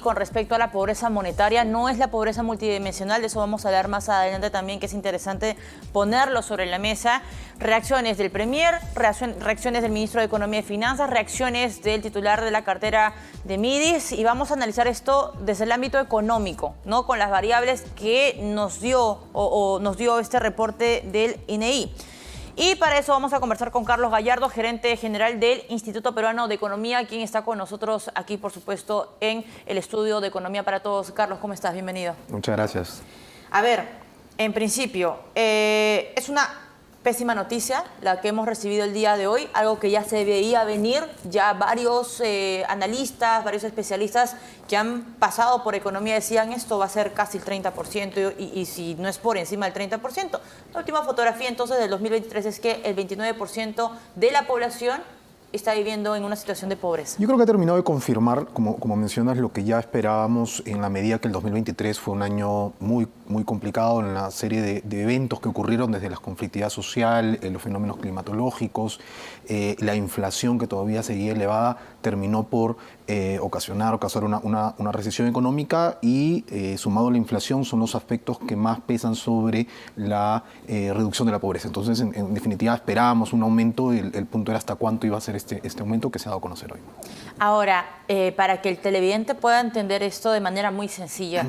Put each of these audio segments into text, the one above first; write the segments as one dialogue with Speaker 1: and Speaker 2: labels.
Speaker 1: con respecto a la pobreza monetaria, no es la pobreza multidimensional, de eso vamos a hablar más adelante también, que es interesante ponerlo sobre la mesa. Reacciones del Premier, reacciones del Ministro de Economía y Finanzas, reacciones del titular de la cartera de Midis, y vamos a analizar esto desde el ámbito económico, ¿no? Con las variables que nos dio nos dio este reporte del INEI. Y para eso vamos a conversar con Carlos Gallardo, gerente general del Instituto Peruano de Economía, quien está con nosotros aquí, por supuesto, en el estudio de Economía para Todos. Carlos, ¿cómo estás? Bienvenido.
Speaker 2: Muchas gracias.
Speaker 1: A ver, en principio, es una pésima noticia la que hemos recibido el día de hoy, algo que ya se veía venir, ya varios analistas, varios especialistas que han pasado por economía decían esto va a ser casi el 30% y si no es por encima del 30%. La última fotografía entonces del 2023 es que el 29% de la población está viviendo en una situación de pobreza.
Speaker 2: Yo creo que ha terminado de confirmar, como mencionas, lo que ya esperábamos en la medida que el 2023 fue un año muy complicado en la serie de eventos que ocurrieron desde la conflictividad social, los fenómenos climatológicos, la inflación que todavía seguía elevada, terminó por ocasionar una recesión económica y sumado a la inflación son los aspectos que más pesan sobre la reducción de la pobreza. Entonces, en definitiva, esperábamos un aumento, el punto era hasta cuánto iba a ser este aumento que se ha dado a conocer hoy.
Speaker 1: Ahora, para que el televidente pueda entender esto de manera muy sencilla,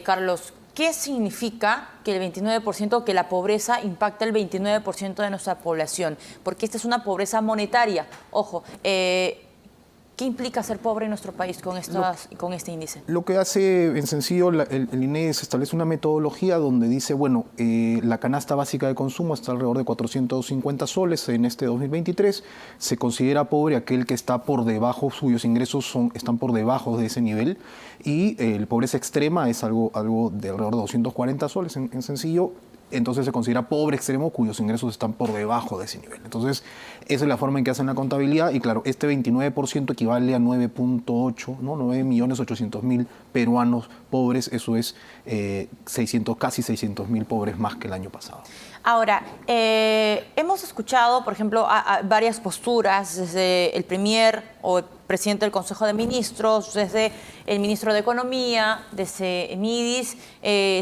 Speaker 1: Carlos, ¿qué significa que el 29%, que la pobreza impacta el 29% de nuestra población? Porque esta es una pobreza monetaria. Ojo, ¿qué implica ser pobre en nuestro país con este índice?
Speaker 2: Lo que hace en sencillo el INEI es establece una metodología donde dice, bueno, la canasta básica de consumo está alrededor de 450 soles en este 2023. Se considera pobre aquel que está por debajo, cuyos ingresos están por debajo de ese nivel. Y la pobreza extrema es algo de alrededor de 240 soles en sencillo. Entonces se considera pobre extremo cuyos ingresos están por debajo de ese nivel. Entonces, esa es la forma en que hacen la contabilidad y claro, este 29% equivale a 9.8, ¿no? 9.800.000 peruanos pobres, eso es casi 600.000 pobres más que el año pasado.
Speaker 1: Ahora, hemos escuchado, por ejemplo, a varias posturas desde el Premier o el presidente del Consejo de Ministros, desde el ministro de Economía, desde Midis,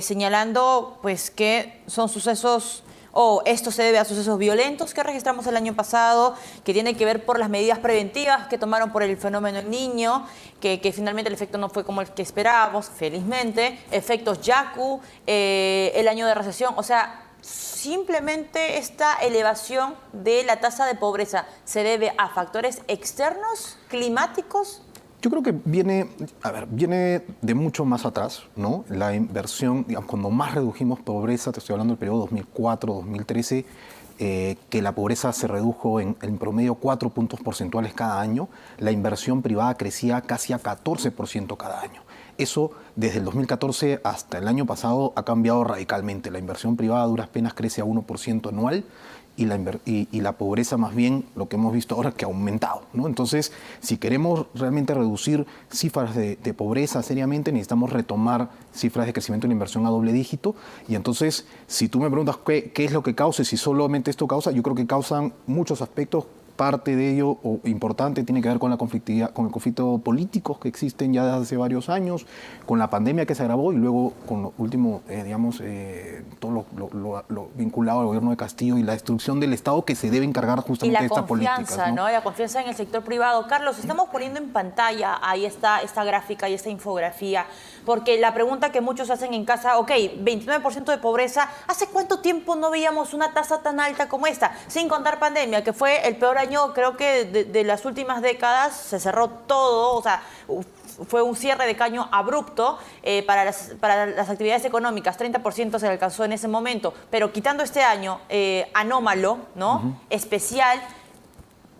Speaker 1: señalando pues, que son sucesos o esto se debe a sucesos violentos que registramos el año pasado, que tienen que ver por las medidas preventivas que tomaron por el fenómeno El Niño, que finalmente el efecto no fue como el que esperábamos, felizmente, efectos Yaku, el año de recesión, o sea, simplemente esta elevación de la tasa de pobreza se debe a factores externos, climáticos.
Speaker 2: Yo creo que viene de mucho más atrás, ¿no? La inversión, digamos, cuando más redujimos pobreza, te estoy hablando del periodo 2004-2013, que la pobreza se redujo en promedio 4 puntos porcentuales cada año, la inversión privada crecía casi a 14% cada año. Eso, desde el 2014 hasta el año pasado, ha cambiado radicalmente. La inversión privada a duras penas crece a 1% anual y la pobreza, más bien, lo que hemos visto ahora es que ha aumentado, ¿no? Entonces, si queremos realmente reducir cifras de pobreza seriamente, necesitamos retomar cifras de crecimiento de la inversión a doble dígito. Y entonces, si tú me preguntas qué es lo que causa y si solamente esto causa, yo creo que causan muchos aspectos. Parte de ello, o importante, tiene que ver con la conflictividad, con el conflicto político que existen ya desde hace varios años, con la pandemia que se agravó y luego con lo último, todo lo vinculado al gobierno de Castillo y la destrucción del Estado que se debe encargar justamente de estas políticas.
Speaker 1: Y la confianza, ¿no? La confianza en el sector privado. Carlos, estamos poniendo en pantalla ahí esta gráfica y esta infografía, porque la pregunta que muchos hacen en casa, ok, 29% de pobreza, ¿hace cuánto tiempo no veíamos una tasa tan alta como esta? Sin contar pandemia, que fue el peor año, creo que de las últimas décadas, se cerró todo, o sea, fue un cierre de caño abrupto para las actividades económicas, 30% se alcanzó en ese momento, pero quitando este año anómalo, ¿no? Especial,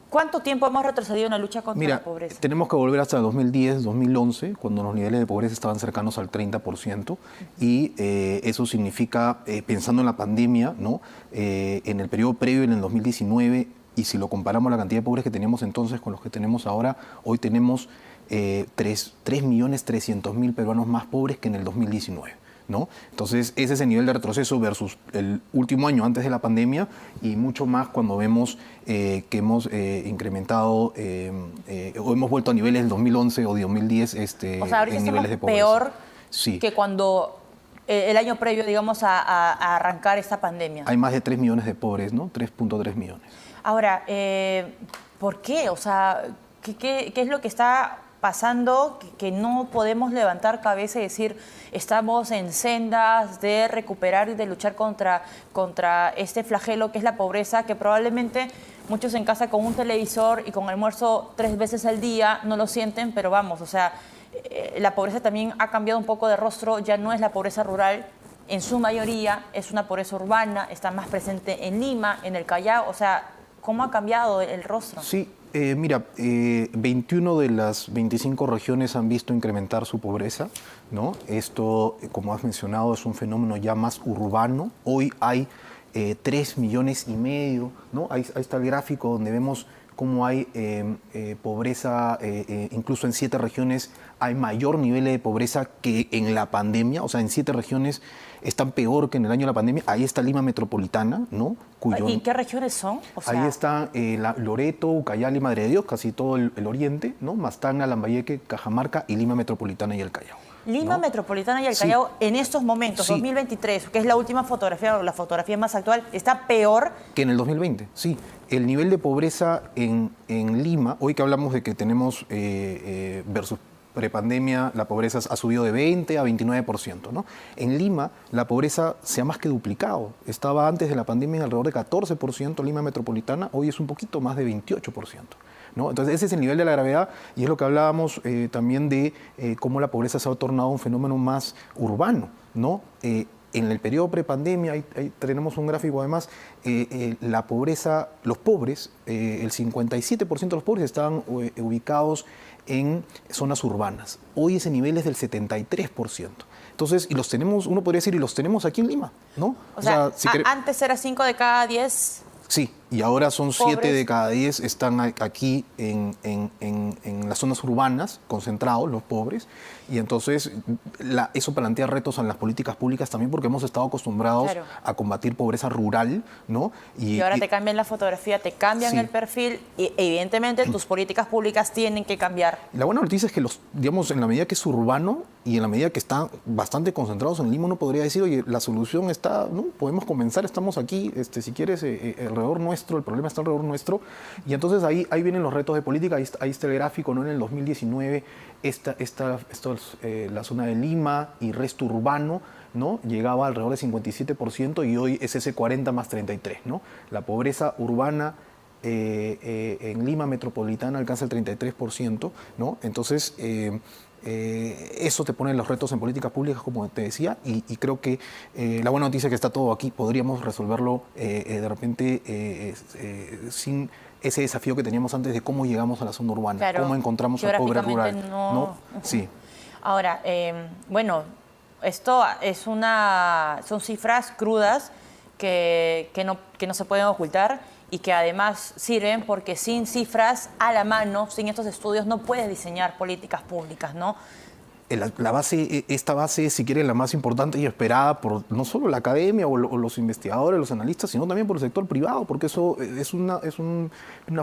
Speaker 1: ¿cuánto tiempo hemos retrocedido en la lucha contra la pobreza?
Speaker 2: Tenemos que volver hasta 2010, 2011, cuando los niveles de pobreza estaban cercanos al 30%, y eso significa, pensando en la pandemia, ¿no? En el periodo previo, en el 2019, y si lo comparamos la cantidad de pobres que teníamos entonces con los que tenemos ahora, hoy tenemos 3.300.000 peruanos más pobres que en el 2019. ¿no? Entonces, ese es el nivel de retroceso versus el último año antes de la pandemia y mucho más cuando vemos que hemos incrementado o hemos vuelto a niveles del 2011 o de 2010
Speaker 1: O sea, ahorita
Speaker 2: en
Speaker 1: estamos
Speaker 2: niveles de pobreza.
Speaker 1: peor
Speaker 2: Sí.
Speaker 1: que cuando el año previo, digamos, a arrancar esta pandemia.
Speaker 2: Hay más de 3 millones de pobres, ¿no? 3.3 millones.
Speaker 1: Ahora, ¿por qué? O sea, ¿qué es lo que está pasando que no podemos levantar cabeza y decir estamos en sendas de recuperar y de luchar contra este flagelo que es la pobreza, que probablemente muchos en casa con un televisor y con almuerzo 3 veces al día no lo sienten, pero vamos, o sea, la pobreza también ha cambiado un poco de rostro, ya no es la pobreza rural, en su mayoría es una pobreza urbana, está más presente en Lima, en el Callao, o sea, ¿cómo ha cambiado el rostro?
Speaker 2: Sí, mira, 21 de las 25 regiones han visto incrementar su pobreza, ¿no? Esto, como has mencionado, es un fenómeno ya más urbano. Hoy hay 3 millones y medio, ¿no? Ahí está el gráfico donde vemos cómo hay pobreza, incluso en 7 regiones hay mayor nivel de pobreza que en la pandemia, o sea, en 7 regiones están peor que en el año de la pandemia. Ahí está Lima Metropolitana, ¿no?
Speaker 1: ¿Y qué regiones son? O sea,
Speaker 2: ahí está Loreto, Ucayali, Madre de Dios, casi todo el oriente, ¿no? Mastana, Lambayeque, Cajamarca y Lima Metropolitana y el Callao.
Speaker 1: Lima
Speaker 2: ¿no?
Speaker 1: Metropolitana y el Callao en estos momentos,
Speaker 2: Sí.
Speaker 1: 2023, que es la última fotografía o la fotografía más actual, está peor.
Speaker 2: Que en el 2020, sí. El nivel de pobreza en Lima, hoy que hablamos de que tenemos versus prepandemia, la pobreza ha subido de 20 a 29%, ¿no? En Lima, la pobreza se ha más que duplicado. Estaba antes de la pandemia en alrededor de 14%, Lima Metropolitana, hoy es un poquito más de 28%. ¿No? Entonces ese es el nivel de la gravedad y es lo que hablábamos también de cómo la pobreza se ha tornado un fenómeno más urbano, ¿no? En el periodo prepandemia, ahí tenemos un gráfico además, la pobreza, los pobres, el 57% de los pobres estaban ubicados en zonas urbanas. Hoy ese nivel es del 73%. Entonces, y los tenemos, uno podría decir, y los tenemos aquí en Lima, ¿no?
Speaker 1: O sea, antes era 5 de cada 10.
Speaker 2: Sí, y ahora son 7
Speaker 1: pobres.
Speaker 2: de cada 10 están aquí en las zonas urbanas, concentrados, los pobres, y entonces eso plantea retos en las políticas públicas también porque hemos estado acostumbrados
Speaker 1: Claro.
Speaker 2: a combatir pobreza rural, ¿no?
Speaker 1: Y ahora te cambian la fotografía, te cambian
Speaker 2: Sí.
Speaker 1: el perfil y evidentemente tus políticas públicas tienen que cambiar.
Speaker 2: La buena noticia es que digamos, en la medida que es urbano y en la medida que están bastante concentrados en Lima, uno podría decir, oye, la solución está, ¿no? Podemos comenzar, estamos aquí, si quieres, alrededor nuestro, el problema está alrededor nuestro. Y entonces ahí vienen los retos de política, ahí está el gráfico, ¿no? En el 2019, la zona de Lima y resto urbano, ¿no? Llegaba alrededor del 57% y hoy es ese 40 más 33, ¿no? La pobreza urbana en Lima Metropolitana alcanza el 33%, ¿no? Entonces, eso te pone los retos en políticas públicas, como te decía, y creo que la buena noticia es que está todo aquí, podríamos resolverlo de repente sin ese desafío que teníamos antes de cómo llegamos a la zona urbana,
Speaker 1: Claro,
Speaker 2: cómo encontramos al pobre rural.
Speaker 1: geográficamente
Speaker 2: ¿No? Sí.
Speaker 1: Ahora, bueno, esto son cifras crudas que no se pueden ocultar y que además sirven porque sin cifras a la mano, sin estos estudios, no puedes diseñar políticas públicas, ¿no?
Speaker 2: Esta base, si quieren, la más importante y esperada por no solo la academia o los investigadores, los analistas, sino también por el sector privado, porque eso es una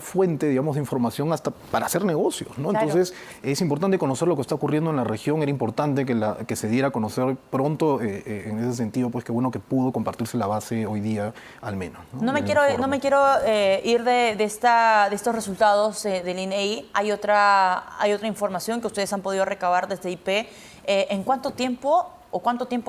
Speaker 2: fuente, digamos, de información hasta para hacer negocios, ¿no?
Speaker 1: Claro.
Speaker 2: Entonces, es importante conocer lo que está ocurriendo en la región, era importante que se diera a conocer pronto, en ese sentido, pues qué bueno que pudo compartirse la base hoy día, al menos.
Speaker 1: No me quiero ir de estos resultados del INEI. Hay otra información que ustedes han podido recabar desde IP. ¿En cuánto tiempo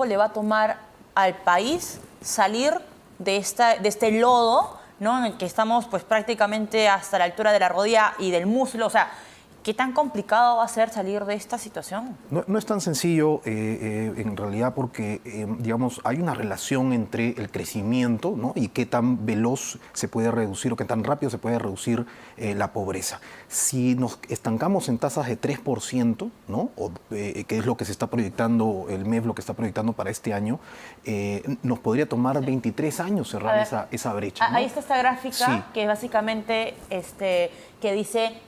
Speaker 1: le va a tomar al país salir de este lodo, ¿no? En el que estamos pues prácticamente hasta la altura de la rodilla y del muslo? O sea, ¿qué tan complicado va a ser salir de esta situación?
Speaker 2: No es tan sencillo en realidad porque, digamos, hay una relación entre el crecimiento, ¿no? Y qué tan veloz se puede reducir o qué tan rápido se puede reducir la pobreza. Si nos estancamos en tasas de 3%, ¿no? Que es lo que se está proyectando, el MEF lo que está proyectando para este año, nos podría tomar 23 años cerrar esa brecha, ¿no?
Speaker 1: Ahí está esta gráfica
Speaker 2: Sí.
Speaker 1: que básicamente que dice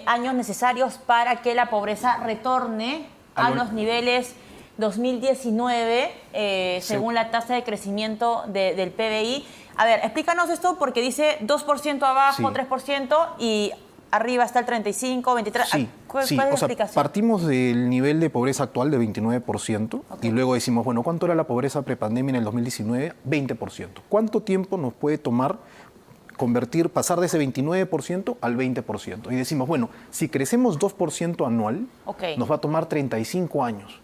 Speaker 1: años necesarios para que la pobreza retorne a los niveles 2019, según la tasa de crecimiento del PBI. A ver, explícanos esto porque dice 2% abajo,
Speaker 2: Sí.
Speaker 1: 3% y arriba está el 35, 23.
Speaker 2: Sí,
Speaker 1: ¿Cuál
Speaker 2: sí.
Speaker 1: es la
Speaker 2: O sea,
Speaker 1: explicación?
Speaker 2: partimos del nivel de pobreza actual de 29% y luego decimos, bueno, ¿cuánto era la pobreza prepandemia en el 2019? 20%. ¿Cuánto tiempo nos puede tomar pasar de ese 29% al 20%? Y decimos, bueno, si crecemos 2% anual,
Speaker 1: Ok.
Speaker 2: nos va a tomar 35 años.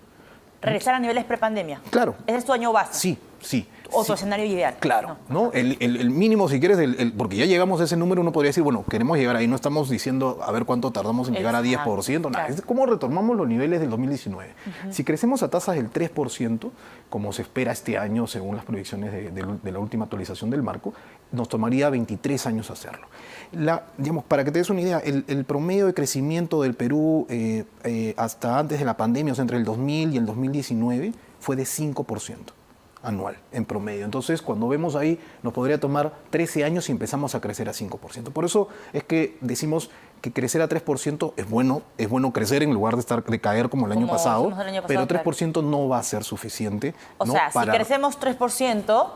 Speaker 1: Regresar a niveles prepandemia.
Speaker 2: Claro.
Speaker 1: Ese es tu año base.
Speaker 2: Sí, sí.
Speaker 1: O
Speaker 2: sí.
Speaker 1: tu escenario ideal.
Speaker 2: Claro, ¿no? El mínimo, si quieres, porque ya llegamos a ese número, uno podría decir, bueno, queremos llegar ahí, no estamos diciendo a ver cuánto tardamos en llegar a 10%, nada,
Speaker 1: claro.
Speaker 2: es cómo retomamos los niveles del 2019. Si crecemos a tasas del 3%, como se espera este año según las proyecciones de la última actualización del marco, nos tomaría 23 años hacerlo. Digamos, para que te des una idea, el promedio de crecimiento del Perú hasta antes de la pandemia, o sea, entre el 2000 y el 2019, fue de 5% anual en promedio. Entonces, cuando vemos ahí, nos podría tomar 13 años y empezamos a crecer a 5%. Por eso es que decimos que crecer a 3% es bueno crecer en lugar de caer como el año pasado,
Speaker 1: hicimos el año
Speaker 2: pero
Speaker 1: pasado,
Speaker 2: 3% no va a ser suficiente.
Speaker 1: O
Speaker 2: ¿no?
Speaker 1: sea, si crecemos 3%,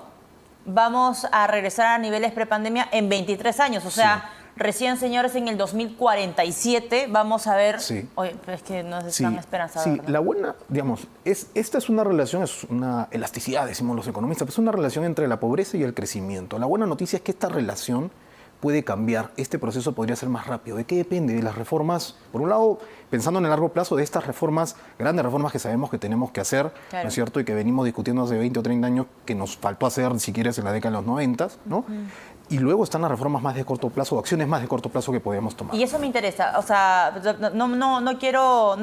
Speaker 1: vamos a regresar a niveles prepandemia en 23 años. O sea, recién, señores, en el 2047 vamos a ver...
Speaker 2: Sí.
Speaker 1: Oye, pero es que nos están esperanzados.
Speaker 2: Sí, la buena, digamos, esta es una relación, es una elasticidad, decimos los economistas, pero es una relación entre la pobreza y el crecimiento. La buena noticia es que esta relación puede cambiar, este proceso podría ser más rápido. ¿De qué depende? De las reformas, por un lado, pensando en el largo plazo, de estas reformas, grandes reformas que sabemos que tenemos que hacer,
Speaker 1: Claro.
Speaker 2: ¿no es cierto? Y que venimos discutiendo hace 20 o 30 años, que nos faltó hacer, si quieres, en la década de los 90, ¿no? Y luego están las reformas más de corto plazo, o acciones más de corto plazo que podemos tomar.
Speaker 1: Y eso me interesa, o sea, no quiero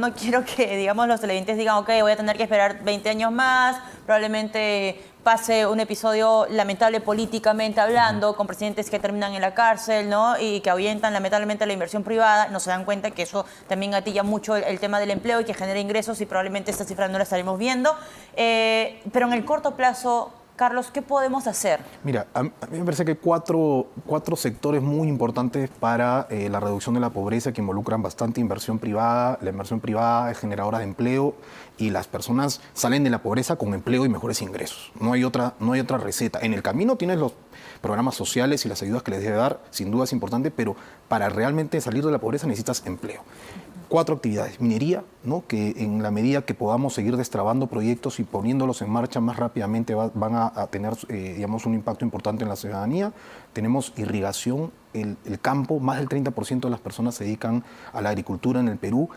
Speaker 1: que, digamos, los televidentes digan, ok, voy a tener que esperar 20 años más, probablemente pase un episodio lamentable políticamente hablando, con presidentes que terminan en la cárcel, ¿no? Y que ahuyentan lamentablemente la inversión privada, no se dan cuenta que eso también gatilla mucho el tema del empleo y que genera ingresos y probablemente esta cifra no la estaremos viendo. Pero en el corto plazo, Carlos, ¿qué podemos hacer?
Speaker 2: Mira, a mí me parece que hay cuatro sectores muy importantes para la reducción de la pobreza que involucran bastante inversión privada. La inversión privada es generadora de empleo y las personas salen de la pobreza con empleo y mejores ingresos. No hay otra receta. En el camino tienes los programas sociales y las ayudas que les debe dar, sin duda es importante, pero para realmente salir de la pobreza necesitas empleo. 4 actividades. Minería, ¿no? Que en la medida que podamos seguir destrabando proyectos y poniéndolos en marcha más rápidamente van a tener, digamos, un impacto importante en la ciudadanía. Tenemos irrigación, el campo, más del 30% de las personas se dedican a la agricultura en el Perú.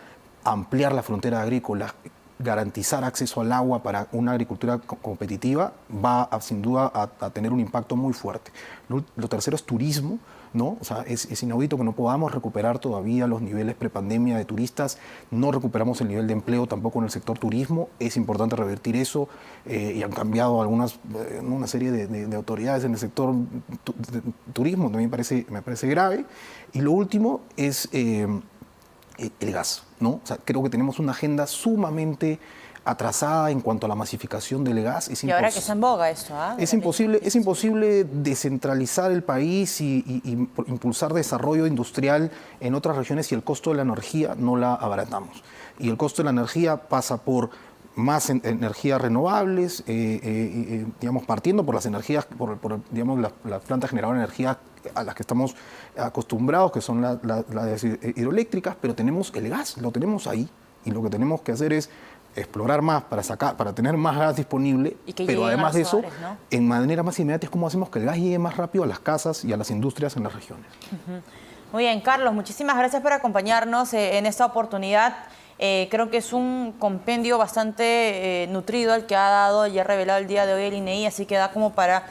Speaker 2: Ampliar la frontera agrícola, garantizar acceso al agua para una agricultura competitiva va sin duda a tener un impacto muy fuerte. Lo tercero es turismo, ¿no? O sea, es inaudito que no podamos recuperar todavía los niveles prepandemia de turistas, no recuperamos el nivel de empleo tampoco en el sector turismo, es importante revertir eso y han cambiado una serie de autoridades en el sector turismo, también me parece grave. Y lo último es el gas, ¿no? O sea, creo que tenemos una agenda sumamente atrasada en cuanto a la masificación del gas.
Speaker 1: Y ahora que está en boga esto, ¿ah?
Speaker 2: Es imposible descentralizar el país y impulsar desarrollo industrial en otras regiones si el costo de la energía no la abaratamos. Y el costo de la energía pasa por más energías renovables, digamos, partiendo por las energías, digamos, las plantas generadoras de energía a las que estamos acostumbrados, que son las hidroeléctricas, pero tenemos el gas, lo tenemos ahí, y lo que tenemos que hacer es explorar más para tener más gas disponible, pero además de eso,
Speaker 1: hogares, ¿no?
Speaker 2: en manera más inmediata es cómo hacemos que el gas llegue más rápido a las casas y a las industrias en las regiones.
Speaker 1: Muy bien, Carlos, muchísimas gracias por acompañarnos en esta oportunidad. Creo que es un compendio bastante nutrido el que ha dado y ha revelado el día de hoy el INEI, así que da como para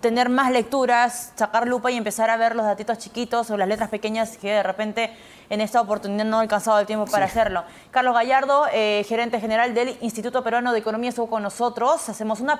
Speaker 1: tener más lecturas, sacar lupa y empezar a ver los datitos chiquitos o las letras pequeñas que de repente en esta oportunidad no he alcanzado el tiempo para hacerlo. Carlos Gallardo, gerente general del Instituto Peruano de Economía, estuvo con nosotros. Hacemos una